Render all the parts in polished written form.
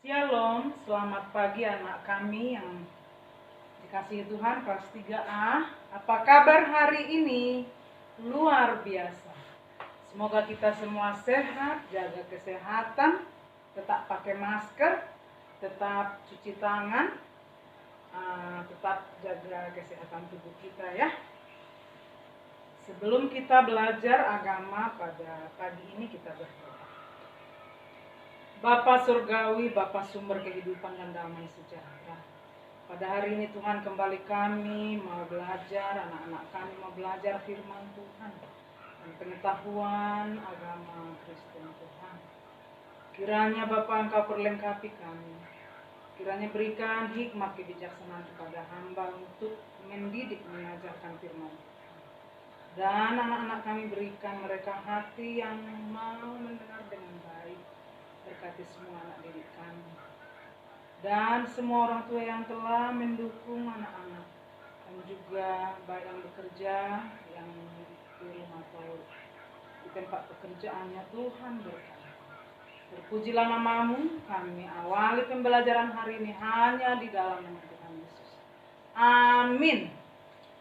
Shalom, selamat pagi anak kami yang dikasihi Tuhan kelas 3A. Apa kabar hari ini? Luar biasa. Semoga kita semua sehat, jaga kesehatan, tetap pakai masker, tetap cuci tangan, tetap jaga kesehatan tubuh kita ya. Sebelum kita belajar agama pada pagi ini, kita berdoa. Bapa Surgawi, Bapa sumber kehidupan dan damai sejahtera. Pada hari ini Tuhan kembali kami mau belajar, anak-anak kami mau belajar firman Tuhan dan pengetahuan agama Kristen Tuhan. Kiranya Bapa Engkau perlengkapi kami. Kiranya berikan hikmat kebijaksanaan kepada hamba untuk mendidik, mengajarkan firman Tuhan. Dan anak-anak kami berikan mereka hati yang mau mendengar dengan baik. Berkati semua anak didik kami dan semua orang tua yang telah mendukung anak-anak, dan juga baik yang bekerja, yang di rumah atau di tempat pekerjaannya. Tuhan berkati. Terpujilah namamu. Kami awali pembelajaran hari ini hanya di dalam nama Tuhan Yesus. Amin.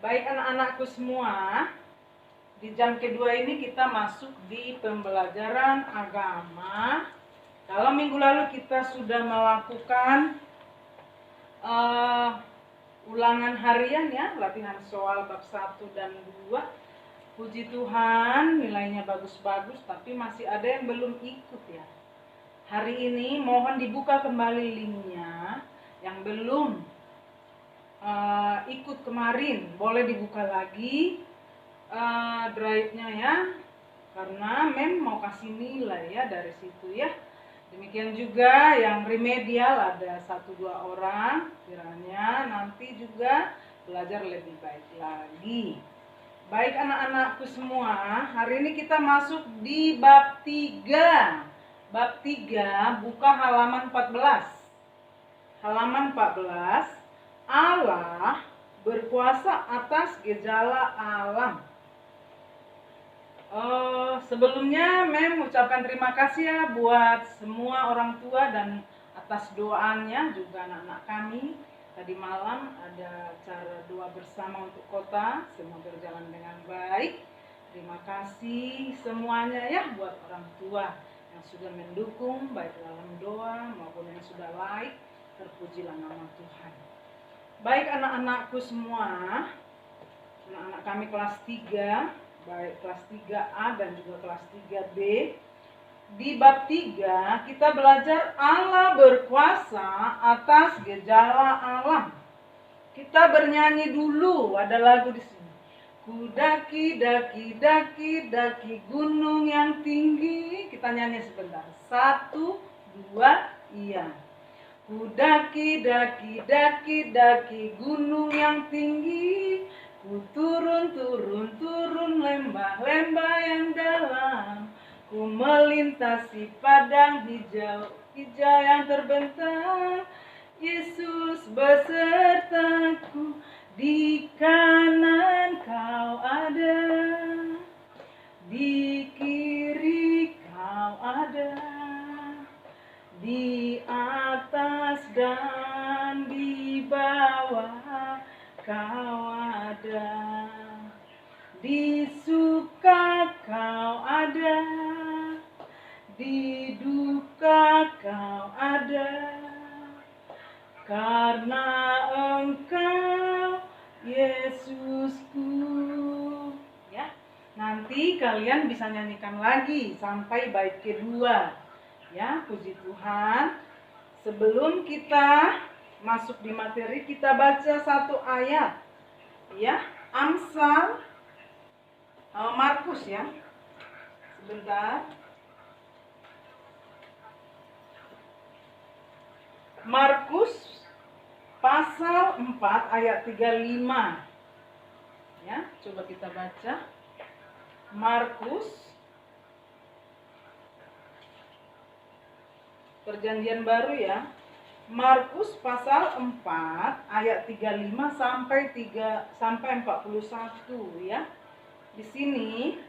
Baik anak-anakku semua, di jam kedua ini kita masuk di pembelajaran agama. Kalau minggu lalu kita sudah melakukan ulangan harian ya, latihan soal bab 1 dan 2. Puji Tuhan, nilainya bagus-bagus, tapi masih ada yang belum ikut ya. Hari ini mohon dibuka kembali linknya. Yang belum ikut kemarin, boleh dibuka lagi drive-nya ya. Karena mau kasih nilai ya dari situ ya. Demikian juga yang remedial ada 1-2 orang, kiranya nanti juga belajar lebih baik lagi. Baik anak-anakku semua, hari ini kita masuk di bab 3. Bab 3, buka halaman 14. Halaman 14, Allah berkuasa atas gejala alam. Sebelumnya mengucapkan terima kasih ya buat semua orang tua dan atas doanya juga anak-anak kami. Tadi malam ada acara doa bersama untuk kota, semua berjalan dengan baik. Terima kasih semuanya ya buat orang tua yang sudah mendukung baik dalam doa maupun yang sudah like. Terpujilah nama Tuhan. Baik anak-anakku semua, anak-anak kami kelas 3, baik kelas 3A dan juga kelas 3B. Di bab 3 kita belajar Allah berkuasa atas gejala alam. Kita bernyanyi dulu, ada lagu di sini. Ku daki, daki, daki, daki gunung yang tinggi. Kita nyanyi sebentar. 1, 2, iya. Ku daki, daki, daki, daki gunung yang tinggi. Ku turun, turun, turun lembah-lembah yang dalam. Ku melintasi padang hijau, hijau yang terbentang. Yesus besertaku, di kanan kau ada, di kiri kau ada, di atas dan di bawah kau ada, di suka kau ada, di duka kau ada, karena Engkau Yesusku. Ya, nanti kalian bisa nyanyikan lagi sampai bait kedua. Ya, puji Tuhan. Sebelum kita masuk di materi, kita baca satu ayat. Ya, Amsal Markus ya. Sebentar. Markus pasal 4 ayat 35. Ya, coba kita baca. Markus Perjanjian Baru ya. Markus pasal 4 ayat 35 sampai 41 ya. Di sini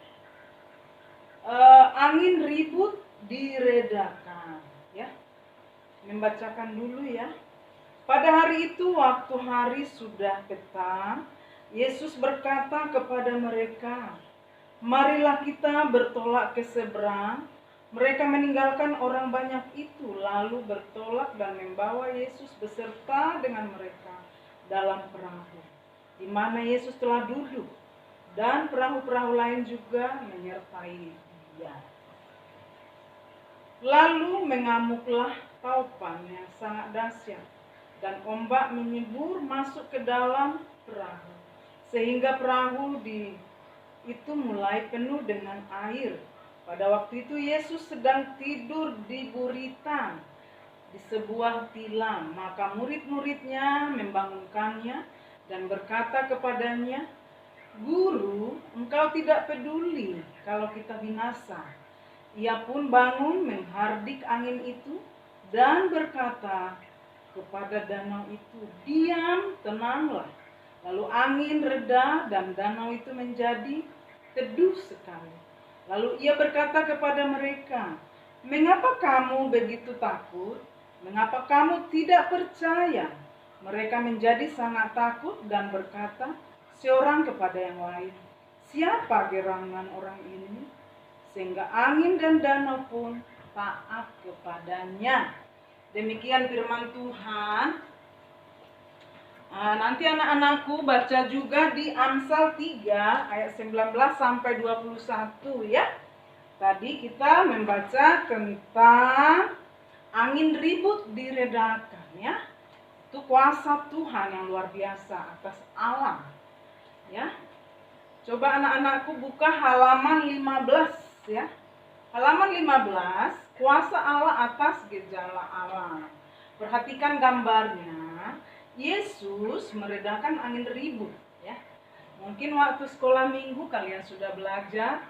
angin ribut diredakan ya. membacakan dulu ya. Pada hari itu, waktu hari sudah petang, Yesus berkata kepada mereka, "Marilah kita bertolak ke seberang." Mereka meninggalkan orang banyak itu, lalu bertolak dan membawa Yesus beserta dengan mereka dalam perahu, di mana Yesus telah duduk, dan perahu-perahu lain juga menyertai Dia. Lalu mengamuklah taupan yang sangat dahsyat, dan ombak menyembur masuk ke dalam perahu, sehingga perahu itu mulai penuh dengan air. Pada waktu itu Yesus sedang tidur di buritan di sebuah tilam. Maka murid-muridnya membangunkannya dan berkata kepadanya, "Guru, engkau tidak peduli kalau kita binasa." Ia pun bangun menghardik angin itu dan berkata kepada danau itu, "Diam, tenanglah." Lalu angin reda dan danau itu menjadi teduh sekali. Lalu ia berkata kepada mereka, "Mengapa kamu begitu takut? Mengapa kamu tidak percaya?" Mereka menjadi sangat takut dan berkata seorang kepada yang lain, "Siapa gerangan orang ini, sehingga angin dan danau pun taat kepadanya?" Demikian firman Tuhan. Nanti anak-anakku baca juga di Amsal 3 ayat 19 sampai 21 ya. Tadi kita membaca tentang angin ribut diredakan ya. Itu kuasa Tuhan yang luar biasa atas alam. Ya. Coba anak-anakku buka halaman 15 ya. Halaman 15, kuasa Allah atas gejala alam. Perhatikan gambarnya. Yesus meredakan angin ribut ya. Mungkin waktu sekolah minggu kalian sudah belajar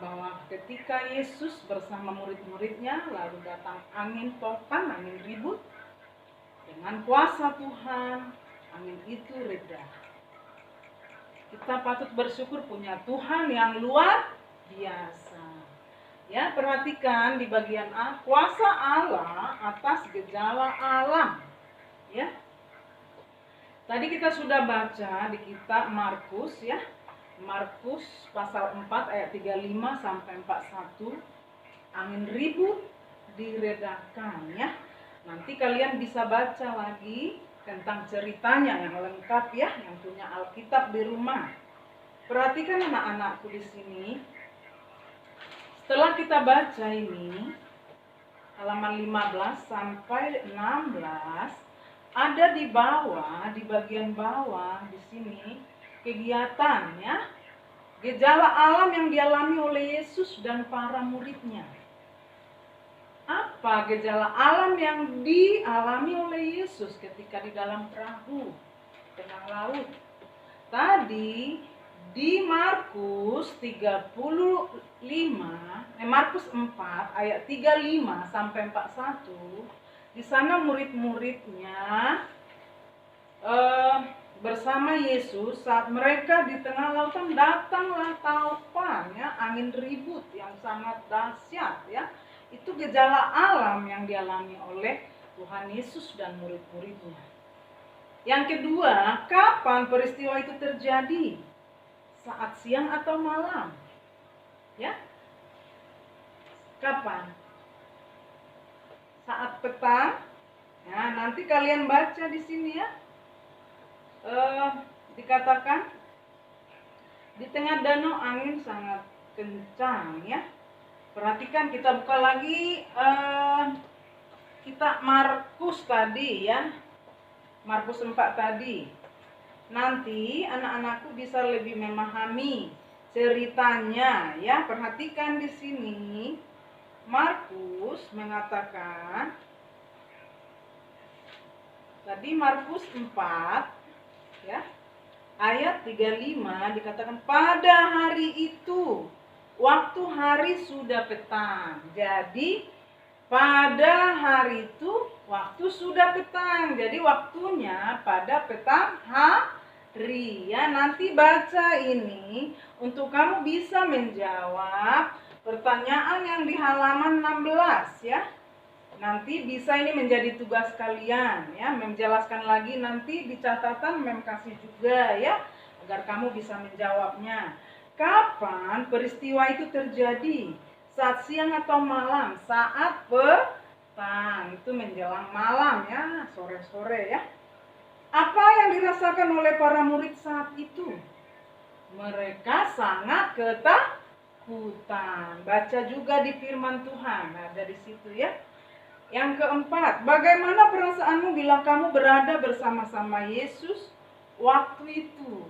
bahwa ketika Yesus bersama murid-muridnya lalu datang angin topan, angin ribut, dengan kuasa Tuhan angin itu reda. Kita patut bersyukur punya Tuhan yang luar biasa. Ya, perhatikan di bagian A, kuasa Allah atas gejala alam. Ya. Tadi kita sudah baca di kitab Markus ya. Markus pasal 4 ayat 35 sampai 41. Angin ribut diredakan ya. Nanti kalian bisa baca lagi tentang ceritanya yang lengkap ya, yang punya Alkitab di rumah. Perhatikan anak-anakku di sini. Setelah kita baca ini halaman 15 sampai 16, ada di bawah, di bagian bawah di sini kegiatan ya, gejala alam yang dialami oleh Yesus dan para muridnya. Apa gejala alam yang dialami oleh Yesus ketika di dalam perahu tengah laut? Tadi di Markus 4 ayat 35 sampai 41, di sana murid-muridnya bersama Yesus saat mereka di tengah lautan datanglah taupan ya, angin ribut yang sangat dahsyat ya. Itu gejala alam yang dialami oleh Tuhan Yesus dan murid-muridnya. Yang kedua, kapan peristiwa itu terjadi? Saat siang atau malam? Ya? Kapan? Saat petang. Nah, nanti kalian baca di sini ya. Dikatakan di tengah danau angin sangat kencang ya. Perhatikan, kita buka lagi kitab Markus tadi ya. Markus 4 tadi. Nanti anak-anakku bisa lebih memahami ceritanya ya. Perhatikan di sini. Markus mengatakan, tadi Markus 4 ya, ayat 35 dikatakan pada hari itu waktu hari sudah petang. Jadi pada hari itu waktu sudah petang. Jadi waktunya pada petang hari ya. Nanti baca ini untuk kamu bisa menjawab pertanyaan yang di halaman 16 ya. Nanti bisa ini menjadi tugas kalian ya, menjelaskan lagi nanti di catatan mem kasih juga ya, agar kamu bisa menjawabnya. Kapan peristiwa itu terjadi? Saat siang atau malam? Saat petang, itu menjelang malam ya, sore-sore ya. Apa yang dirasakan oleh para murid saat itu? Mereka sangat ketakutan. Baca juga di firman Tuhan, ada di situ ya. Yang keempat, bagaimana perasaanmu bila kamu berada bersama-sama Yesus waktu itu?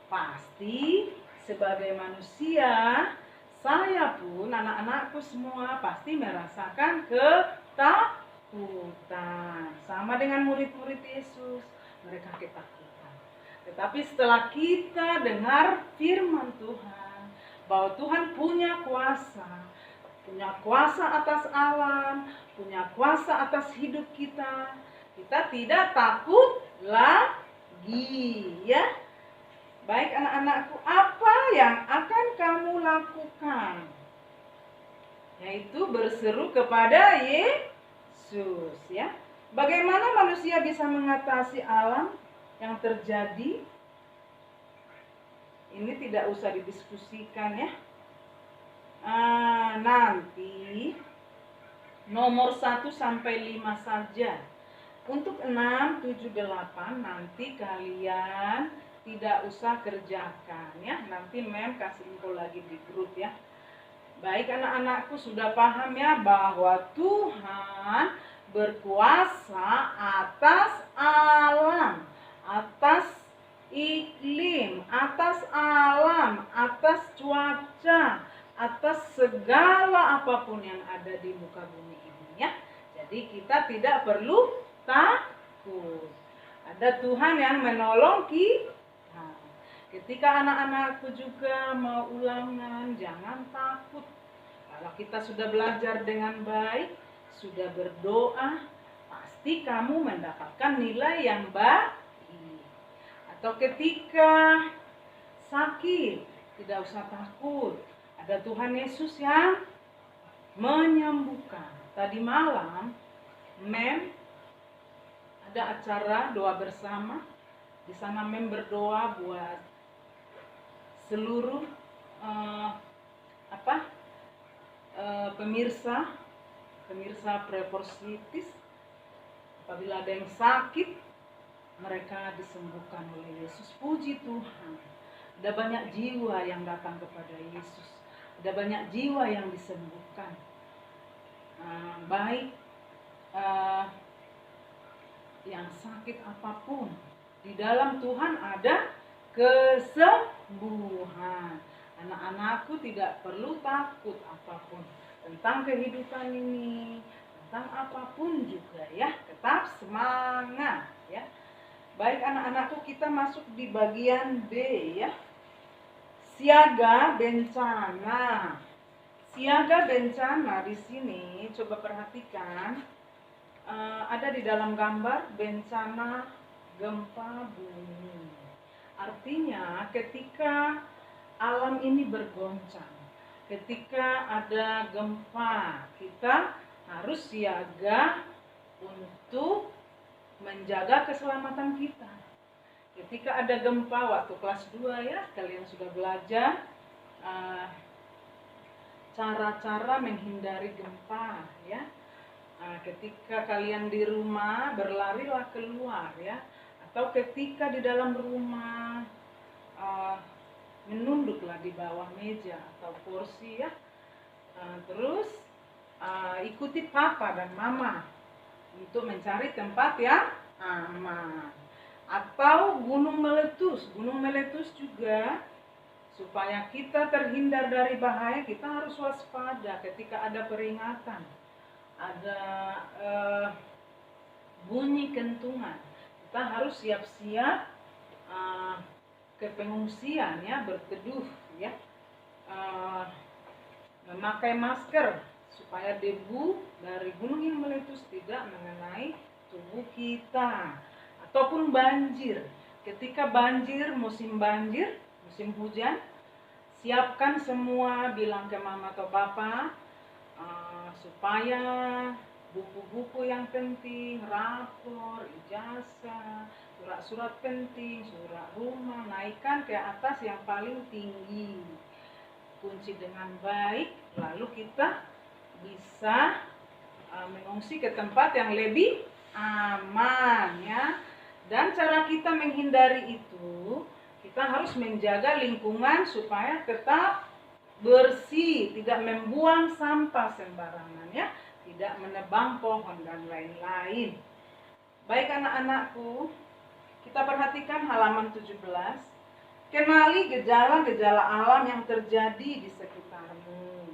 Pasti sebagai manusia, saya pun, anak-anakku semua pasti merasakan ketakutan. Sama dengan murid-murid Yesus, mereka ketakutan. Tetapi setelah kita dengar firman Tuhan, bahwa Tuhan punya kuasa atas alam, punya kuasa atas hidup kita, kita tidak takut lagi ya. Baik anak-anakku, apa yang akan kamu lakukan? Yaitu berseru kepada Yesus ya. Bagaimana manusia bisa mengatasi alam yang terjadi? Ini tidak usah didiskusikan ya. Nanti nomor 1 sampai 5 saja. Untuk 6, 7, 8 nanti kalian tidak usah kerjakan ya. Nanti mem kasih info lagi di grup ya. Baik anak-anakku, sudah paham ya bahwa Tuhan berkuasa atas alam, atas iklim, atas alam, atas cuaca, atas segala apapun yang ada di muka bumi ini ya. Jadi kita tidak perlu takut. Ada Tuhan yang menolong kita. Ketika anak-anakku juga mau ulangan, jangan takut. Kalau kita sudah belajar dengan baik, sudah berdoa, pasti kamu mendapatkan nilai yang baik. Atau ketika sakit, tidak usah takut. Ada Tuhan Yesus yang menyembuhkan. Tadi malam, mem ada acara doa bersama. Di sana mem berdoa buat seluruh pemirsa Prepositis. Apabila ada yang sakit, mereka disembuhkan oleh Yesus. Puji Tuhan. Ada banyak jiwa yang datang kepada Yesus. Ada banyak jiwa yang disembuhkan. Baik yang sakit apapun, di dalam Tuhan ada kesembuhan. Anak-anakku tidak perlu takut apapun tentang kehidupan ini, tentang apapun juga ya. Tetap semangat ya. Baik anak-anakku, kita masuk di bagian B ya. Siaga bencana. Siaga bencana di sini coba perhatikan, ada di dalam gambar bencana gempa bumi. Artinya ketika alam ini bergoncang, ketika ada gempa, kita harus siaga untuk menjaga keselamatan kita. Ketika ada gempa, waktu kelas 2 ya, kalian sudah belajar cara-cara menghindari gempa ya. Ketika kalian di rumah, berlarilah keluar ya. Atau ketika di dalam rumah, menunduklah di bawah meja atau kursi ya. Terus ikuti papa dan mama untuk mencari tempat yang aman. Atau gunung meletus juga, supaya kita terhindar dari bahaya, kita harus waspada ketika ada peringatan, ada bunyi kentungan. Kita harus siap-siap ke pengungsian ya, berteduh ya, memakai masker supaya debu dari gunung yang meletus tidak mengenai tubuh kita. Ataupun banjir, ketika banjir, musim hujan, siapkan semua, bilang ke mama atau papa supaya buku-buku yang penting, rapor, ijazah, surat-surat penting, surat rumah, naikkan ke atas yang paling tinggi. Kunci dengan baik, lalu kita bisa mengungsi ke tempat yang lebih aman ya. Dan cara kita menghindari itu, kita harus menjaga lingkungan supaya tetap bersih, tidak membuang sampah sembarangan ya, tidak menebang pohon dan lain-lain. Baik anak-anakku, kita perhatikan halaman 17. Kenali gejala-gejala alam yang terjadi di sekitarmu.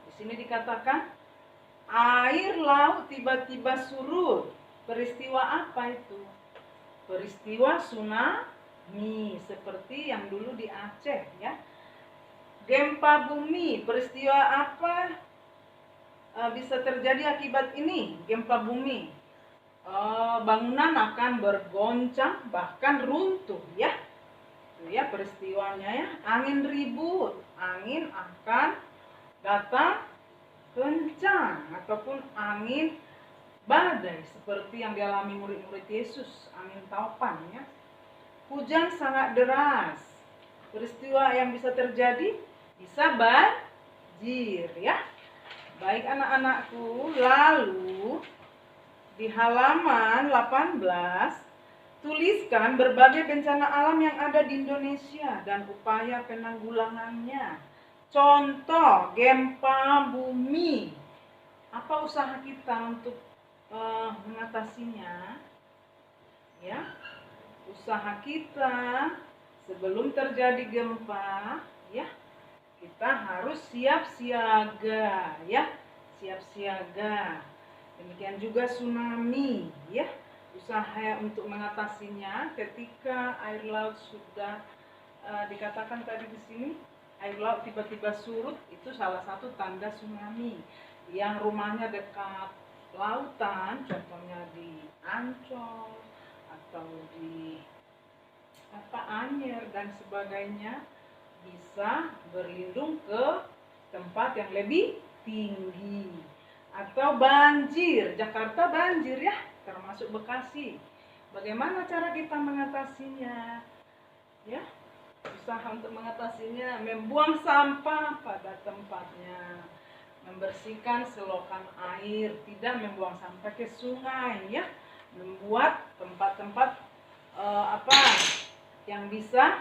Di sini dikatakan air laut tiba-tiba surut. Peristiwa apa itu? Peristiwa tsunami seperti yang dulu di Aceh ya. Gempa bumi, peristiwa apa bisa terjadi akibat ini? Gempa bumi. Bangunan akan bergoncang bahkan runtuh ya. Itu ya peristiwanya ya. Angin ribut, angin akan datang kencang ataupun angin badai seperti yang dialami murid-murid Yesus, angin taupan ya. Hujan sangat deras. Peristiwa yang bisa terjadi bisa banjir ya. Baik anak-anakku, lalu di halaman 18 tuliskan berbagai bencana alam yang ada di Indonesia dan upaya penanggulangannya. Contoh, gempa bumi. Apa usaha kita untuk mengatasinya? Ya, usaha kita sebelum terjadi gempa, ya, kita harus siap siaga, ya, siap siaga. Demikian juga tsunami, ya. Usaha untuk mengatasinya ketika air laut sudah dikatakan tadi di sini, air laut tiba-tiba surut, itu salah satu tanda tsunami. Yang rumahnya dekat lautan, contohnya di Ancol atau di Anyer dan sebagainya, bisa berlindung ke tempat yang lebih tinggi. Atau banjir, Jakarta banjir ya, termasuk Bekasi. Bagaimana cara kita mengatasinya? Ya, usaha untuk mengatasinya membuang sampah pada tempatnya, membersihkan selokan air, tidak membuang sampah ke sungai ya, membuat tempat-tempat yang bisa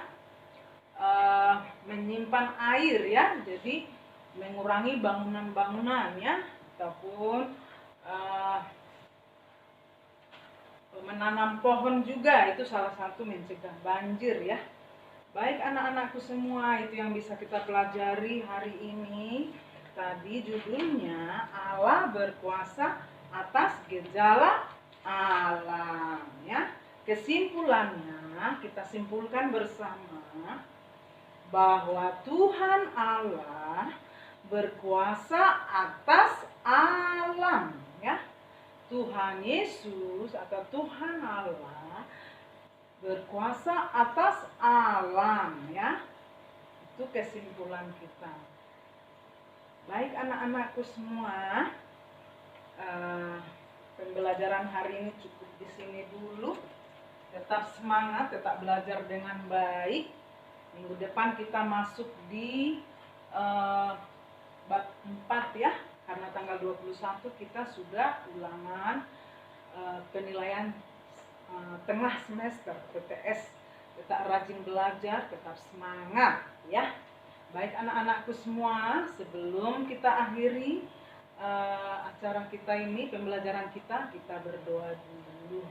menyimpan air ya, jadi mengurangi bangunan-bangunan ya, ataupun menanam pohon juga, itu salah satu mencegah banjir ya. Baik anak-anakku semua, itu yang bisa kita pelajari hari ini. Tadi judulnya Allah berkuasa atas gejala alam ya. Kesimpulannya kita simpulkan bersama bahwa Tuhan Allah berkuasa atas alam ya. Tuhan Yesus atau Tuhan Allah berkuasa atas alam ya. Itu kesimpulan kita. Baik anak-anakku semua, pembelajaran hari ini cukup di sini dulu. Tetap semangat, tetap belajar dengan baik. Minggu depan kita masuk di bab 4 ya, karena tanggal 21 kita sudah ulangan penilaian tengah semester PTS. Tetap rajin belajar, tetap semangat ya. Baik anak-anakku semua, sebelum kita akhiri acara kita ini, pembelajaran kita berdoa dulu.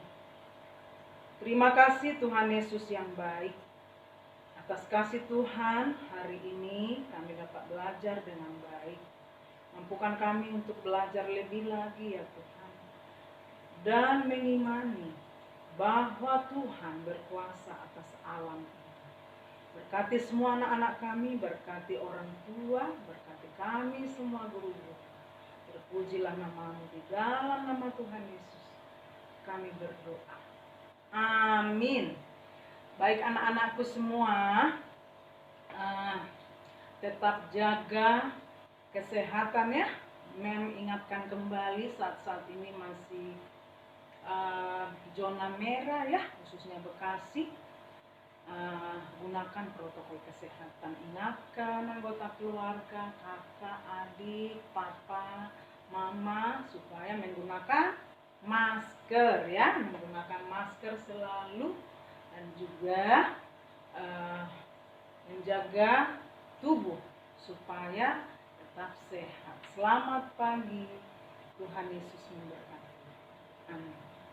Terima kasih Tuhan Yesus yang baik. Atas kasih Tuhan, hari ini kami dapat belajar dengan baik. Mampukan kami untuk belajar lebih lagi ya Tuhan. Dan mengimani bahwa Tuhan berkuasa atas alam ini. Berkati semua anak-anak kami, berkati orang tua, berkati kami semua guru-guru. Terpujilah nama-Mu di dalam nama Tuhan Yesus. Kami berdoa. Amin. Baik anak-anakku semua, tetap jaga kesehatan ya, mengingatkan kembali saat-saat ini masih zona merah ya, khususnya Bekasi. Gunakan protokol kesehatan, ingatkan anggota keluarga, kakak, adik, papa, mama supaya menggunakan masker ya, menggunakan masker selalu, dan juga menjaga tubuh supaya tetap sehat. Selamat pagi, Tuhan Yesus memberkati. Amin.